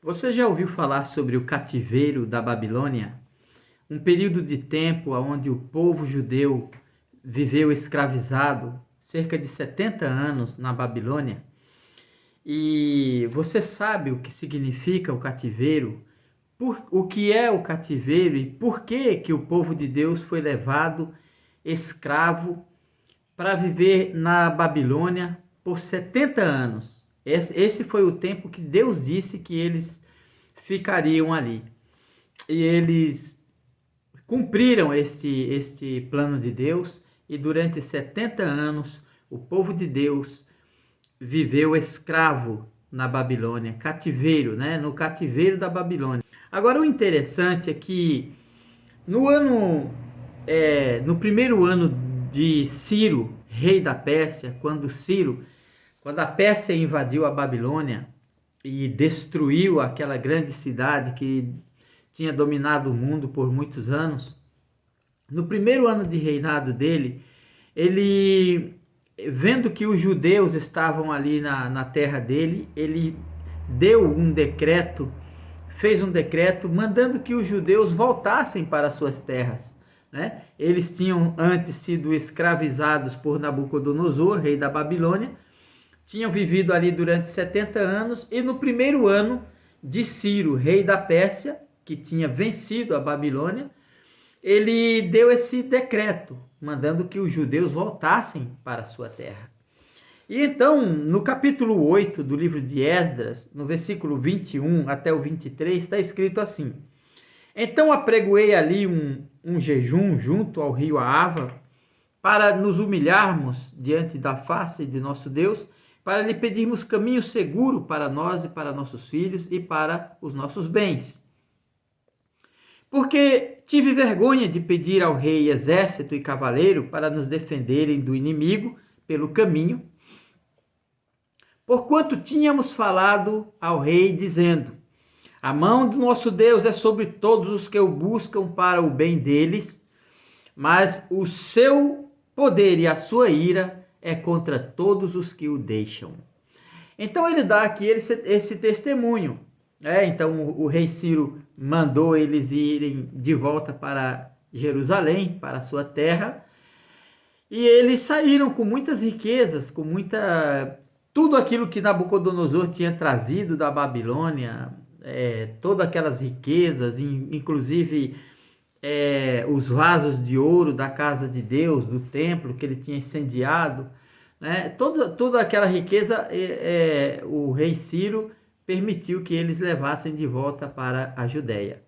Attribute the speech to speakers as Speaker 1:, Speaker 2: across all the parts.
Speaker 1: Você já ouviu falar sobre o cativeiro da Babilônia? Um período de tempo onde o povo judeu viveu escravizado, cerca de 70 anos na Babilônia. E você sabe o que significa o cativeiro? O que é o cativeiro e por que o povo de Deus foi levado escravo para viver na Babilônia por 70 anos? Esse foi o tempo que Deus disse que eles ficariam ali. E eles cumpriram este plano de Deus, e durante 70 anos o povo de Deus viveu escravo na Babilônia, cativeiro, né? No cativeiro da Babilônia. Agora o interessante é que no primeiro ano de Ciro, rei da Pérsia, quando a Pérsia invadiu a Babilônia e destruiu aquela grande cidade que tinha dominado o mundo por muitos anos, no primeiro ano de reinado dele, ele, vendo que os judeus estavam ali na terra dele, ele fez um decreto mandando que os judeus voltassem para suas terras, né? Eles tinham antes sido escravizados por Nabucodonosor, rei da Babilônia, tinham vivido ali durante 70 anos, e no primeiro ano de Ciro, rei da Pérsia, que tinha vencido a Babilônia, ele deu esse decreto, mandando que os judeus voltassem para a sua terra. E então, no capítulo 8 do livro de Esdras, no versículo 21 até o 23, está escrito assim: Então apregoei ali um jejum junto ao rio Ahava, para nos humilharmos diante da face de nosso Deus, para lhe pedirmos caminho seguro para nós e para nossos filhos e para os nossos bens. Porque tive vergonha de pedir ao rei exército e cavaleiro para nos defenderem do inimigo pelo caminho, porquanto tínhamos falado ao rei, dizendo: a mão do nosso Deus é sobre todos os que o buscam para o bem deles, mas o seu poder e a sua ira é contra todos os que o deixam. Então ele dá aqui esse testemunho. Então o rei Ciro mandou eles irem de volta para Jerusalém, para a sua terra, e eles saíram com muitas riquezas, tudo aquilo que Nabucodonosor tinha trazido da Babilônia, todas aquelas riquezas, inclusive os vasos de ouro da casa de Deus, do templo que ele tinha incendiado, né? Toda aquela riqueza, o rei Ciro permitiu que eles levassem de volta para a Judéia.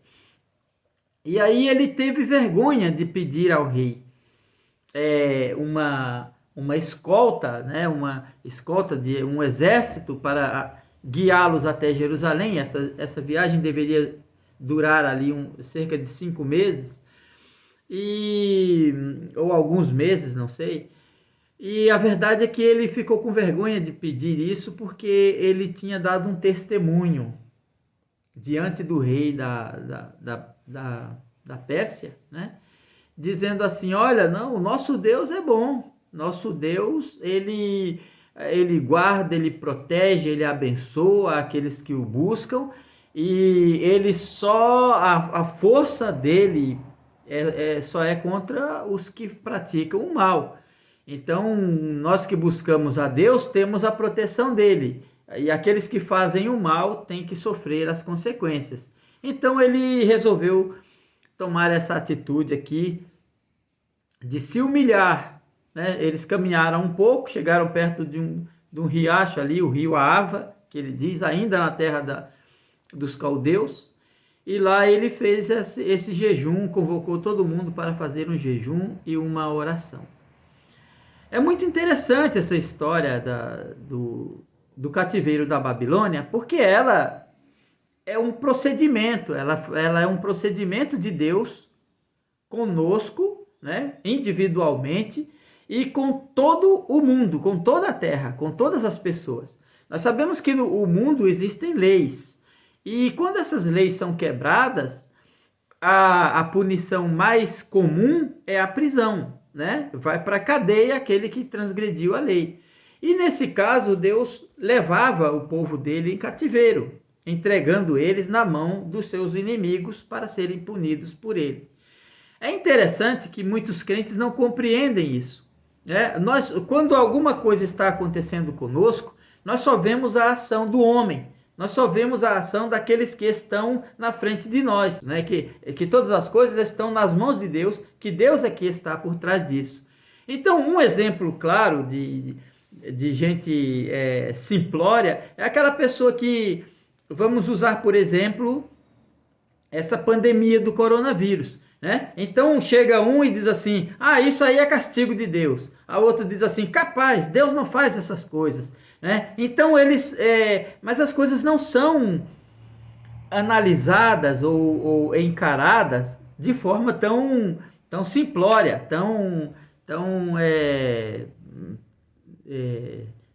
Speaker 1: E aí ele teve vergonha de pedir ao rei uma escolta, né? Uma escolta de um exército para guiá-los até Jerusalém. Essa viagem deveria durar ali cerca de 5 meses, ou alguns meses, não sei. E a verdade é que ele ficou com vergonha de pedir isso, porque ele tinha dado um testemunho diante do rei da Pérsia, né? Dizendo assim: olha, não, o nosso Deus é bom, nosso Deus, ele guarda, ele protege, ele abençoa aqueles que o buscam, e ele a força dele só é contra os que praticam o mal. Então, nós que buscamos a Deus temos a proteção dele, e aqueles que fazem o mal têm que sofrer as consequências. Então ele resolveu tomar essa atitude aqui de se humilhar, né? Eles caminharam um pouco, chegaram perto de um riacho ali, o rio Ahava, que ele diz, ainda na terra dos caldeus, e lá ele fez esse jejum, convocou todo mundo para fazer um jejum e uma oração. É muito interessante essa história do cativeiro da Babilônia, porque ela é um procedimento, ela é um procedimento de Deus conosco, né, individualmente, e com todo o mundo, com toda a terra, com todas as pessoas. Nós sabemos que no mundo existem leis, e quando essas leis são quebradas, a punição mais comum é a prisão, né? Vai para a cadeia aquele que transgrediu a lei. E nesse caso, Deus levava o povo dele em cativeiro. entregando eles na mão dos seus inimigos para serem punidos por ele. É interessante que muitos crentes não compreendem isso. Quando alguma coisa está acontecendo conosco, nós só vemos a ação do homem, nós só vemos a ação daqueles que estão na frente de nós, né? que todas as coisas estão nas mãos de Deus, que Deus é que está por trás disso. Então, um exemplo claro de gente simplória é aquela pessoa que, vamos usar por exemplo, essa pandemia do coronavírus. Né? Então chega um e diz assim, isso aí é castigo de Deus. A outra diz assim, capaz, Deus não faz essas coisas. Né? Então mas as coisas não são analisadas ou encaradas de forma tão simplória,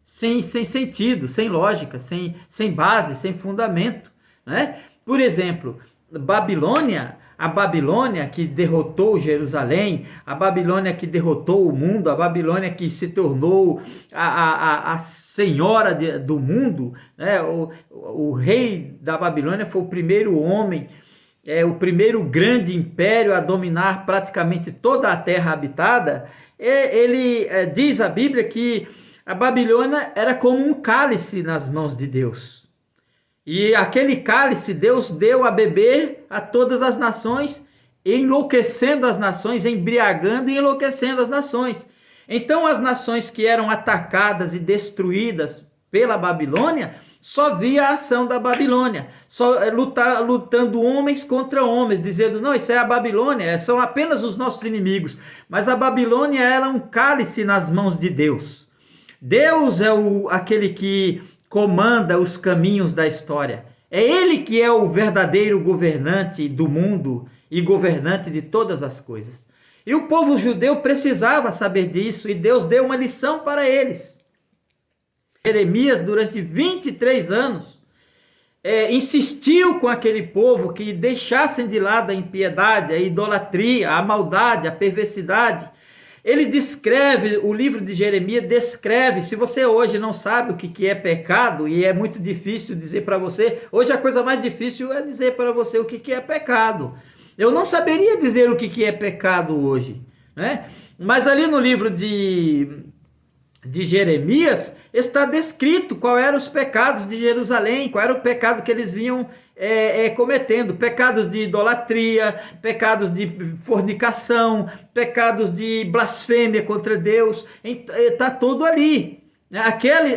Speaker 1: sem sentido, sem lógica, sem base, sem fundamento. Né? Por exemplo, a Babilônia que derrotou Jerusalém, a Babilônia que derrotou o mundo, a Babilônia que se tornou a senhora do mundo, né? O rei da Babilônia foi o primeiro homem, o primeiro grande império a dominar praticamente toda a terra habitada. Diz a Bíblia que a Babilônia era como um cálice nas mãos de Deus. E aquele cálice Deus deu a beber a todas as nações, enlouquecendo as nações, embriagando e enlouquecendo as nações. Então as nações que eram atacadas e destruídas pela Babilônia, só via a ação da Babilônia, só lutando homens contra homens, dizendo, não, isso é a Babilônia, são apenas os nossos inimigos. Mas a Babilônia era um cálice nas mãos de Deus. Deus é aquele que comanda os caminhos da história. É ele que é o verdadeiro governante do mundo e governante de todas as coisas. E o povo judeu precisava saber disso, e Deus deu uma lição para eles. Jeremias, durante 23 anos, insistiu com aquele povo que deixassem de lado a impiedade, a idolatria, a maldade, a perversidade. Ele descreve, o livro de Jeremias descreve, se você hoje não sabe o que é pecado, e é muito difícil dizer para você, hoje a coisa mais difícil é dizer para você o que é pecado. Eu não saberia dizer o que é pecado hoje, né? Mas ali no livro de Jeremias está descrito qual eram os pecados de Jerusalém, qual era o pecado que eles vinham cometendo, pecados de idolatria, pecados de fornicação, pecados de blasfêmia contra Deus, está tudo ali.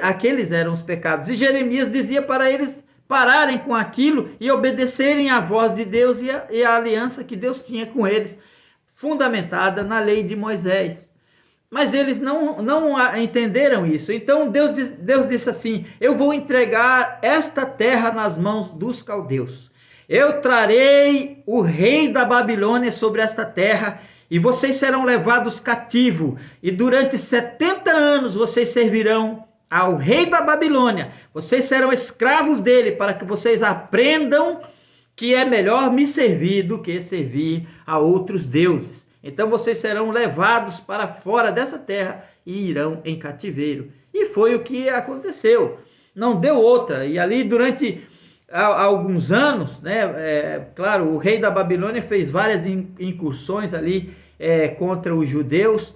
Speaker 1: Aqueles eram os pecados, e Jeremias dizia para eles pararem com aquilo e obedecerem à voz de Deus e à aliança que Deus tinha com eles, fundamentada na lei de Moisés. Mas eles não entenderam isso. Então Deus disse assim, eu vou entregar esta terra nas mãos dos caldeus. Eu trarei o rei da Babilônia sobre esta terra, e vocês serão levados cativo, e durante 70 anos vocês servirão ao rei da Babilônia. Vocês serão escravos dele, para que vocês aprendam que é melhor me servir do que servir a outros deuses. Então vocês serão levados para fora dessa terra e irão em cativeiro. E foi o que aconteceu. Não deu outra. E ali durante alguns anos, né, claro, o rei da Babilônia fez várias incursões ali contra os judeus.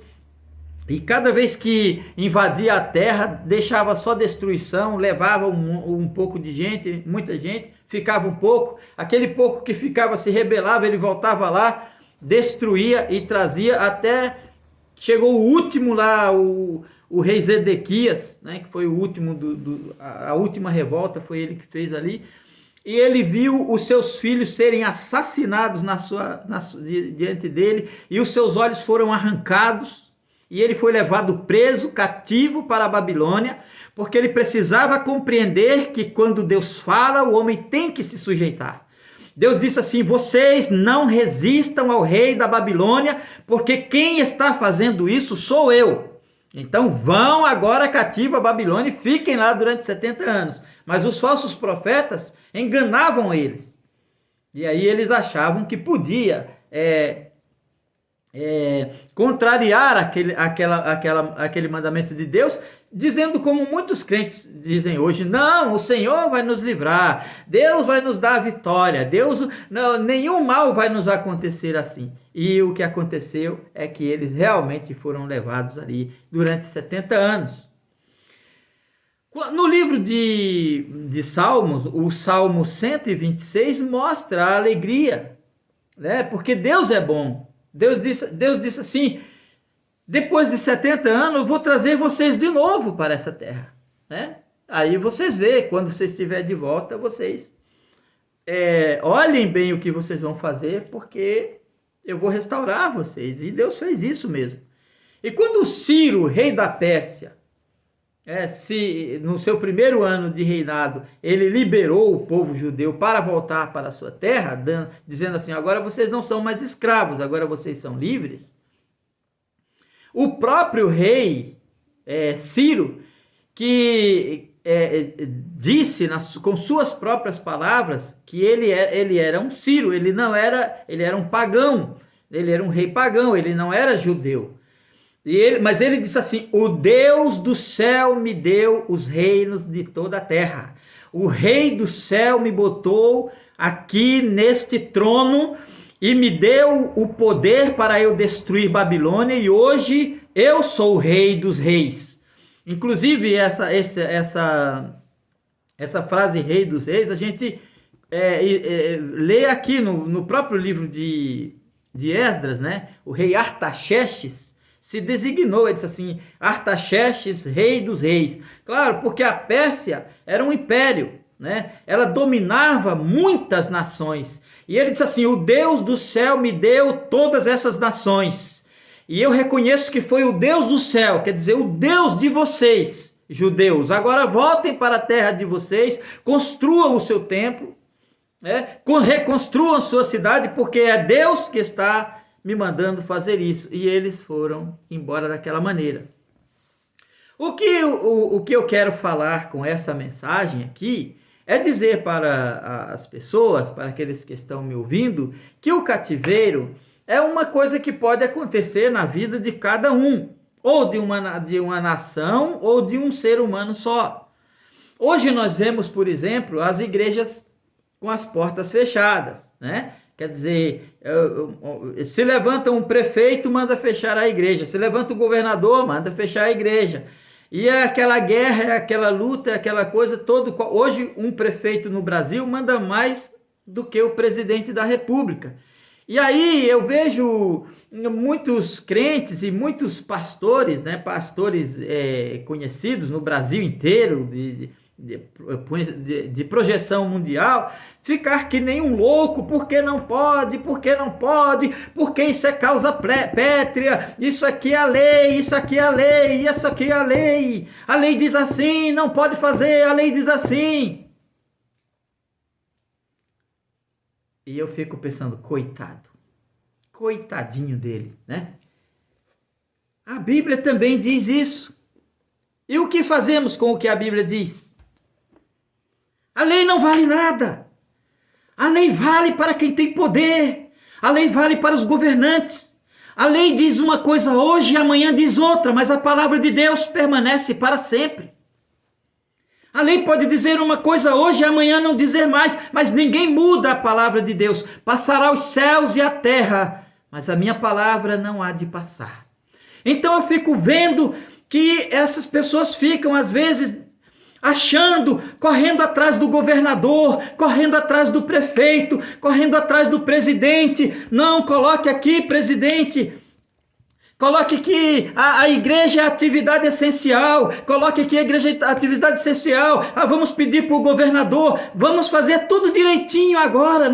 Speaker 1: E cada vez que invadia a terra, deixava só destruição, levava um pouco de gente, muita gente, ficava um pouco. Aquele pouco que ficava se rebelava, ele voltava lá, destruía e trazia, até chegou o último lá, o rei Zedequias, né, que foi o último, a última revolta, foi ele que fez ali, e ele viu os seus filhos serem assassinados diante dele, e os seus olhos foram arrancados, e ele foi levado preso, cativo para a Babilônia, porque ele precisava compreender que quando Deus fala, o homem tem que se sujeitar. Deus disse assim, vocês não resistam ao rei da Babilônia, porque quem está fazendo isso sou eu. Então vão agora cativo a Babilônia e fiquem lá durante 70 anos. Mas os falsos profetas enganavam eles. E aí eles achavam que podia contrariar aquele mandamento de Deus dizendo como muitos crentes dizem hoje: não, o Senhor vai nos livrar, Deus vai nos dar a vitória, Deus, não, nenhum mal vai nos acontecer assim. E o que aconteceu é que eles realmente foram levados ali durante 70 anos. No livro de Salmos, o Salmo 126 mostra a alegria, né? Porque Deus é bom. Deus disse assim: depois de 70 anos eu vou trazer vocês de novo para essa terra, né? Aí vocês veem, quando você estiver de volta, vocês olhem bem o que vocês vão fazer, porque eu vou restaurar vocês. E Deus fez isso mesmo. E quando Ciro, rei da Pérsia, se no seu primeiro ano de reinado, ele liberou o povo judeu para voltar para a sua terra, dizendo assim: agora vocês não são mais escravos, agora vocês são livres. O próprio rei Ciro, que disse com suas próprias palavras que ele era um Ciro, ele era um pagão, ele era um rei pagão, ele não era judeu. Mas ele disse assim: o Deus do céu me deu os reinos de toda a terra. O rei do céu me botou aqui neste trono e me deu o poder para eu destruir Babilônia, e hoje eu sou o rei dos reis. Inclusive essa frase rei dos reis, a gente lê aqui no próprio livro de Esdras, né? O rei Artaxerxes se designou, ele disse assim: Artaxerxes, rei dos reis. Claro, porque a Pérsia era um império, né? Ela dominava muitas nações. E ele disse assim: o Deus do céu me deu todas essas nações. E eu reconheço que foi o Deus do céu, quer dizer, o Deus de vocês, judeus. Agora voltem para a terra de vocês, construam o seu templo, reconstruam sua cidade, porque é Deus que está me mandando fazer isso. E eles foram embora daquela maneira. O que eu quero falar com essa mensagem aqui é dizer para as pessoas, para aqueles que estão me ouvindo, que o cativeiro é uma coisa que pode acontecer na vida de cada um, ou de uma nação, ou de um ser humano só. Hoje nós vemos, por exemplo, as igrejas com as portas fechadas, né? Quer dizer, se levanta um prefeito, manda fechar a igreja. Se levanta o governador, manda fechar a igreja. E é aquela guerra, é aquela luta, é aquela coisa toda. Hoje um prefeito no Brasil manda mais do que o presidente da República. E aí eu vejo muitos crentes e muitos pastores, né, pastores conhecidos no Brasil inteiro, de projeção mundial, ficar que nem um louco: porque não pode, porque isso é causa pétrea, isso aqui é a lei, isso aqui é a lei, isso aqui é a lei diz assim, não pode fazer, a lei diz assim. E eu fico pensando: coitadinho dele, né? A Bíblia também diz isso. E o que fazemos com o que a Bíblia diz? A lei não vale nada. A lei vale para quem tem poder. A lei vale para os governantes. A lei diz uma coisa hoje e amanhã diz outra, mas a palavra de Deus permanece para sempre. A lei pode dizer uma coisa hoje e amanhã não dizer mais, mas ninguém muda a palavra de Deus. Passará os céus e a terra, mas a minha palavra não há de passar. Então eu fico vendo que essas pessoas ficam, às vezes, correndo atrás do governador, correndo atrás do prefeito, correndo atrás do presidente. Não, coloque aqui, presidente. Coloque que a igreja é atividade essencial. Coloque que a igreja é atividade essencial. Vamos pedir para o governador. Vamos fazer tudo direitinho agora.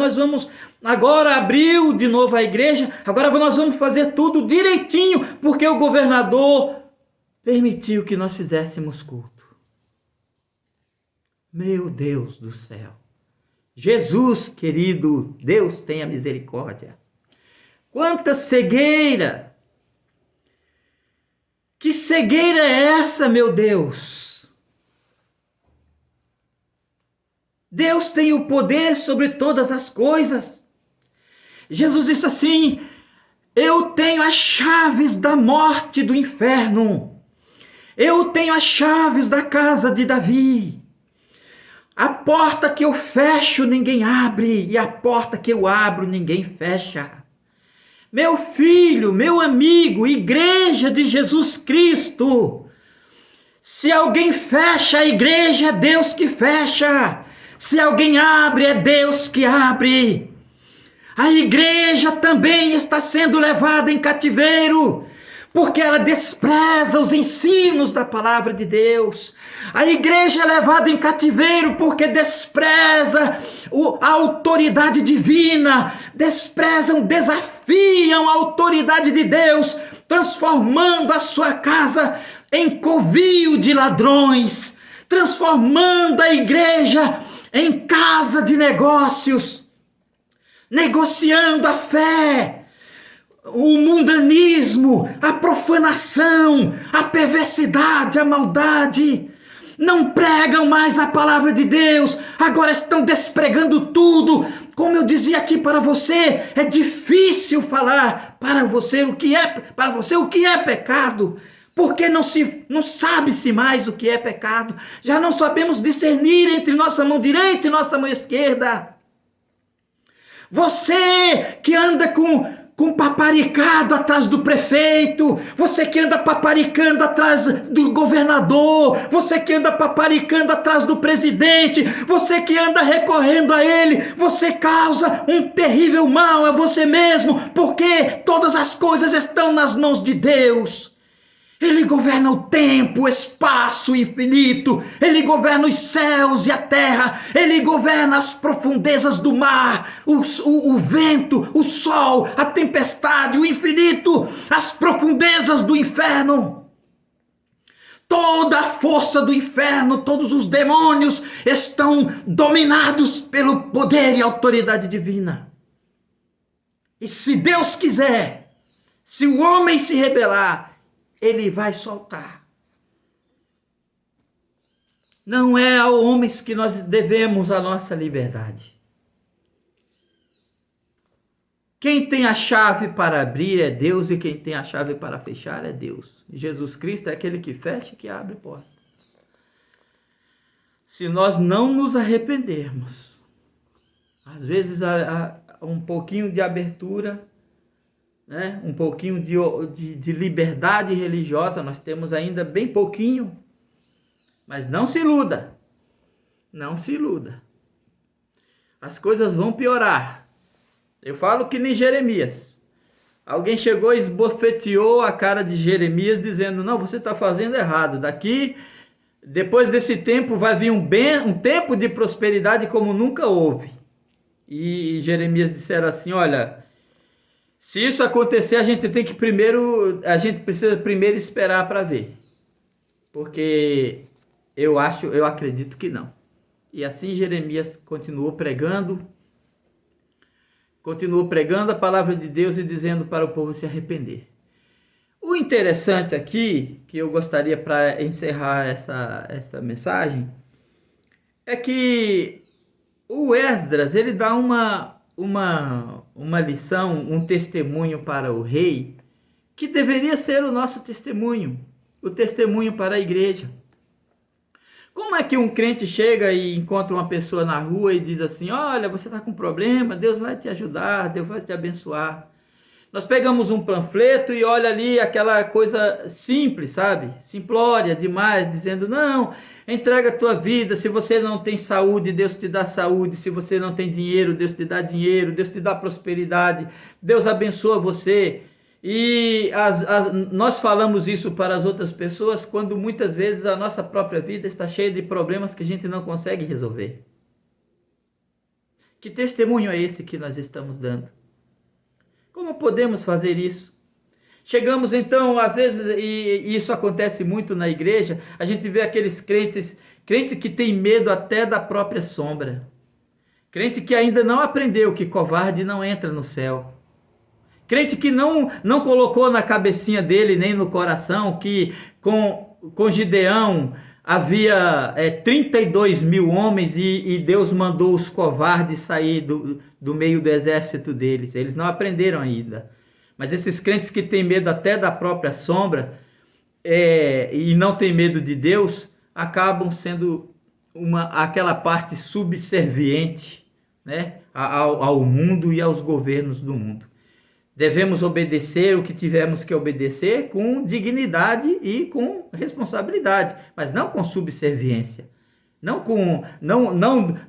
Speaker 1: Agora abriu de novo a igreja. Agora nós vamos fazer tudo direitinho, porque o governador permitiu que nós fizéssemos culto. Meu Deus do céu. Jesus, querido, Deus tenha misericórdia. Quanta cegueira! Que cegueira é essa, meu Deus? Deus tem o poder sobre todas as coisas. Jesus disse assim: eu tenho as chaves da morte e do inferno. Eu tenho as chaves da casa de Davi. A porta que eu fecho, ninguém abre, e a porta que eu abro, ninguém fecha. Meu filho, meu amigo, igreja de Jesus Cristo, se alguém fecha a igreja, é Deus que fecha. Se alguém abre, é Deus que abre. A igreja também está sendo levada em cativeiro, porque ela despreza os ensinos da palavra de Deus. A igreja é levada em cativeiro porque despreza a autoridade divina, desafiam a autoridade de Deus, transformando a sua casa em covil de ladrões, transformando a igreja em casa de negócios, negociando a fé. O mundanismo, a profanação, a perversidade, a maldade, não pregam mais a palavra de Deus, agora estão despregando tudo. Como eu dizia aqui para você, é difícil falar para você o que é pecado, porque não sabe-se mais o que é pecado, já não sabemos discernir entre nossa mão direita e nossa mão esquerda. Você que anda com paparicado atrás do prefeito, você que anda paparicando atrás do governador, você que anda paparicando atrás do presidente, você que anda recorrendo a ele, você causa um terrível mal a você mesmo, porque todas as coisas estão nas mãos de Deus. Ele governa o tempo, o espaço, o infinito. Ele governa os céus e a terra. Ele governa as profundezas do mar, o vento, o sol, a tempestade, o infinito, as profundezas do inferno. Toda a força do inferno, todos os demônios estão dominados pelo poder e autoridade divina. E se Deus quiser, se o homem se rebelar, ele vai soltar. Não é a homens que nós devemos a nossa liberdade. Quem tem a chave para abrir é Deus, e quem tem a chave para fechar é Deus. Jesus Cristo é aquele que fecha e que abre portas. Se nós não nos arrependermos, às vezes há um pouquinho de abertura, né? Um pouquinho de liberdade religiosa, nós temos ainda bem pouquinho, mas não se iluda, não se iluda, as coisas vão piorar. Eu falo que nem Jeremias, alguém chegou e esbofeteou a cara de Jeremias dizendo: não, você está fazendo errado, depois desse tempo vai vir um tempo de prosperidade como nunca houve. E Jeremias disseram assim: olha, se isso acontecer, a gente precisa primeiro esperar para ver. Porque eu acredito que não. E assim Jeremias continuou pregando a palavra de Deus e dizendo para o povo se arrepender. O interessante aqui, que eu gostaria para encerrar essa mensagem, é que o Esdras, ele dá uma lição, um testemunho para o rei, que deveria ser o nosso testemunho, o testemunho para a igreja. Como é que um crente chega e encontra uma pessoa na rua e diz assim: olha, você está com problema, Deus vai te ajudar, Deus vai te abençoar. Nós pegamos um panfleto e olha ali aquela coisa simples, sabe? Simplória demais, dizendo: não, entrega a tua vida. Se você não tem saúde, Deus te dá saúde. Se você não tem dinheiro, Deus te dá dinheiro. Deus te dá prosperidade. Deus abençoa você. E nós falamos isso para as outras pessoas quando muitas vezes a nossa própria vida está cheia de problemas que a gente não consegue resolver. Que testemunho é esse que nós estamos dando? Como podemos fazer isso? Chegamos então, às vezes, e isso acontece muito na igreja, a gente vê aqueles crentes que têm medo até da própria sombra. Crente que ainda não aprendeu que covarde não entra no céu. Crente que não colocou na cabecinha dele, nem no coração, que com Gideão havia 32 mil homens e Deus mandou os covardes sair do meio do exército deles. Eles não aprenderam ainda. Mas esses crentes que têm medo até da própria sombra, e não tem medo de Deus, acabam sendo aquela parte subserviente, né, ao mundo e aos governos do mundo. Devemos obedecer o que tivermos que obedecer com dignidade e com responsabilidade, mas não com subserviência. Não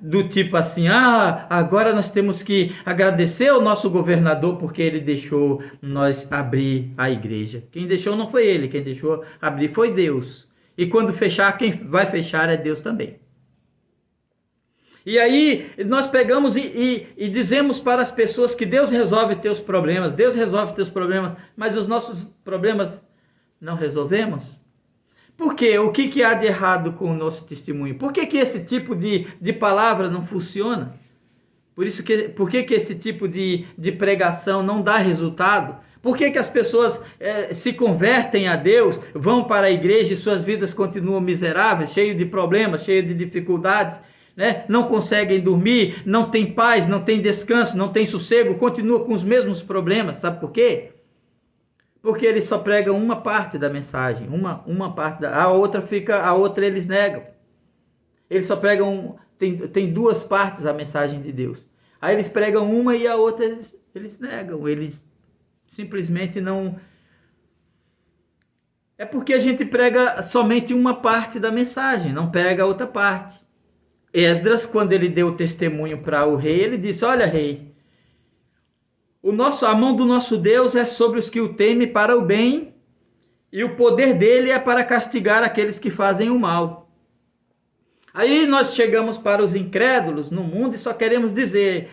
Speaker 1: do tipo assim, agora nós temos que agradecer ao nosso governador porque ele deixou nós abrir a igreja. Quem deixou não foi ele, quem deixou abrir foi Deus. E quando fechar, quem vai fechar é Deus também. E aí nós pegamos e dizemos para as pessoas que Deus resolve teus problemas, mas os nossos problemas não resolvemos? Por quê? O que há de errado com o nosso testemunho? Por que esse tipo de palavra não funciona? Por que esse tipo de pregação não dá resultado? Por que as pessoas se convertem a Deus, vão para a igreja e suas vidas continuam miseráveis, cheias de problemas, cheias de dificuldades, né? Não conseguem dormir, não tem paz, não tem descanso, não tem sossego, continuam com os mesmos problemas. Sabe por quê? Porque eles só pregam uma parte da mensagem, uma parte, a outra eles negam. Eles só pregam, tem duas partes a mensagem de Deus. Aí eles pregam uma e a outra eles negam, eles simplesmente não... É porque a gente prega somente uma parte da mensagem, não prega a outra parte. Esdras, quando ele deu o testemunho para o rei, ele disse, olha rei, a mão do nosso Deus é sobre os que o temem para o bem, e o poder dele é para castigar aqueles que fazem o mal. Aí nós chegamos para os incrédulos no mundo e só queremos dizer,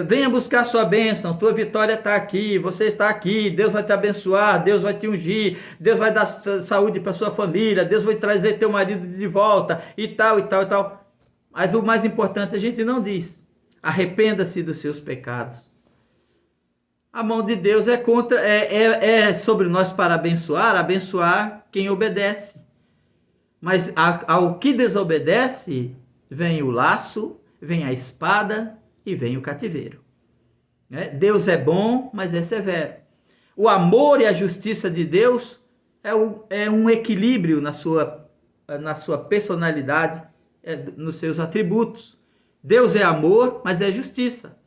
Speaker 1: venha buscar sua bênção, tua vitória está aqui, você está aqui, Deus vai te abençoar, Deus vai te ungir, Deus vai dar saúde para sua família, Deus vai trazer teu marido de volta, e tal, e tal, e tal. Mas o mais importante a gente não diz, arrependa-se dos seus pecados. A mão de Deus é sobre nós para abençoar quem obedece. Mas ao que desobedece, vem o laço, vem a espada e vem o cativeiro. Deus é bom, mas é severo. O amor e a justiça de Deus é um equilíbrio na sua personalidade, nos seus atributos. Deus é amor, mas é justiça.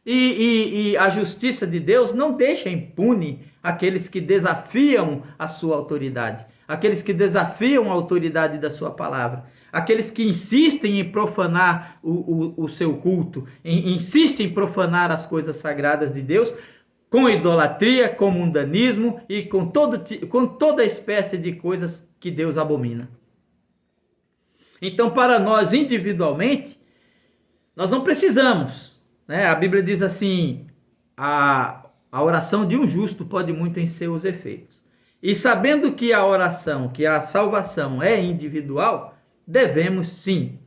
Speaker 1: E a justiça de Deus não deixa impune aqueles que desafiam a sua autoridade, aqueles que desafiam a autoridade da sua palavra, aqueles que insistem em profanar o seu culto, insistem em profanar as coisas sagradas de Deus, com idolatria, com mundanismo e com toda espécie de coisas que Deus abomina. Então, para nós individualmente, nós não precisamos. A Bíblia diz assim, a oração de um justo pode muito em seus efeitos. E sabendo que a oração, que a salvação é individual, devemos sim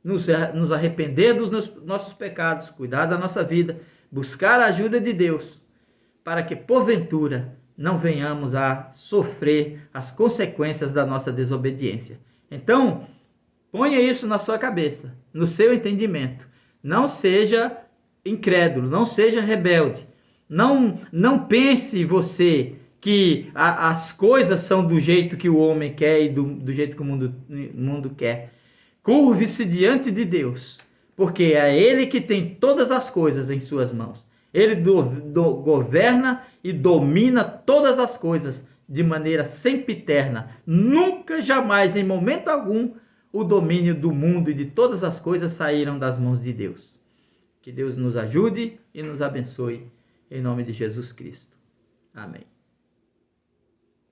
Speaker 1: nos arrepender dos nossos pecados, cuidar da nossa vida, buscar a ajuda de Deus, para que porventura não venhamos a sofrer as consequências da nossa desobediência. Então, ponha isso na sua cabeça, no seu entendimento. Não seja incrédulo, não seja rebelde. Não pense você que as coisas são do jeito que o homem quer e do jeito que o mundo quer. Curve-se diante de Deus, porque é Ele que tem todas as coisas em suas mãos. Ele governa e domina todas as coisas de maneira sempiterna. Nunca, jamais, em momento algum, o domínio do mundo e de todas as coisas saíram das mãos de Deus. Que Deus nos ajude e nos abençoe, em nome de Jesus Cristo. Amém.